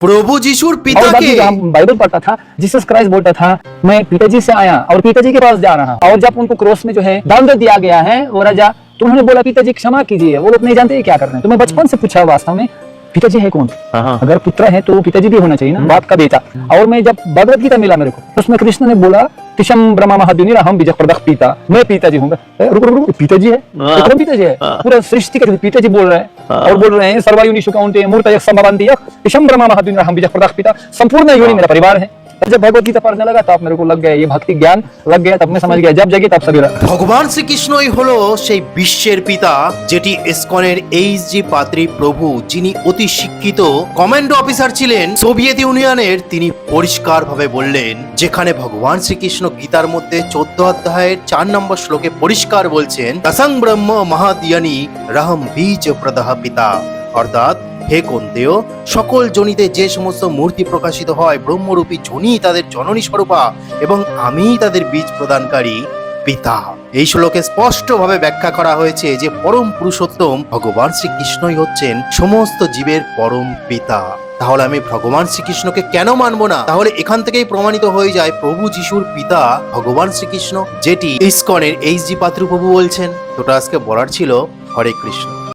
प्रभु जीशुर और पिता बाकी के जो हम बाइबल पढ़ता था, जीसस क्राइस्ट बोलता था मैं पिताजी से आया और पिताजी के पास जा रहा हूं। और जब उनको क्रॉस में जो है दंड दिया गया है वो राजा, तो उन्होंने बोला पिताजी क्षमा कीजिए। वो लोग नहीं जानते क्या कर रहे हैं। तो मैं बचपन से पूछा वास्तव में पिताजी है कौन? अगर पुत्र है तो पिताजी भी होना चाहिए ना, बाप का बेटा। और मैं जब भगवत गीता मिला मेरे को, उसमें कृष्ण ने बोला तिशम ब्रह्मा महाद्युनि हम बीज प्रदख पिता, मैं पिताजी हूँ। रुको रुको, पिताजी है? तो कौन पिताजी है? पूरा सृष्टि का पिताजी बोल रहे हैं और बोल रहे हैं सर्वायुनिषु काउंटे मूर्तयः संभवन्ति तिशम ब्रह्मा महाद्युनि हम बीज प्रदख पिता, संपूर्ण योनि मेरा परिवार है। जब भगवत गीता पढ़ने लगा तब मेरे को लग गया, ये भक्ति ज्ञान लग गया, तब मैं समझ गया, जब जगे तब सवेरा। ভগবান শ্রীকৃষ্ণই হলো সেই বিশ্বের পিতা, যেটি ইসকনের এইচজি পাত্রী প্রভু, যিনি অতি শিক্ষিত কমান্ডো অফিসার ছিলেন সোভিয়েত ইউনিয়নের, তিনি পরিষ্কারভাবে বললেন, যেখানে ভগবান শ্রীকৃষ্ণ গীতার মধ্যে 14 অধ্যায়ের 4 নম্বর শ্লোকে পরিষ্কার বলছেন তসং ব্রহ্ম মহাদিয়ানি রাহম বীজ প্রদাহ পিতা, অর্থাৎ হে কন্তেয়, সকল জনিতে যে সমস্ত মূর্তি প্রকাশিত হয় ব্রহ্মরূপী জনি তাদের জননী স্বরূপা এবং আমিই তাদের বীজ প্রদানকারী পিতা। এই শ্লোকে স্পষ্টভাবে ব্যাখ্যা করা হয়েছে যে পরম পুরুষোত্তম ভগবান শ্রীকৃষ্ণই হচ্ছেন সমস্ত জীবের পরম পিতা। তাহলে আমি ভগবান শ্রীকৃষ্ণকে কেন মানবো না? তাহলে এখান থেকেই প্রমাণিত হয়ে যায় প্রভু যিশুর পিতা ভগবান শ্রীকৃষ্ণ, যেটি ইসকনের এইচজি পাত্রী প্রভু বলছেন। তোটা আজকে বলার ছিল। হরে কৃষ্ণ।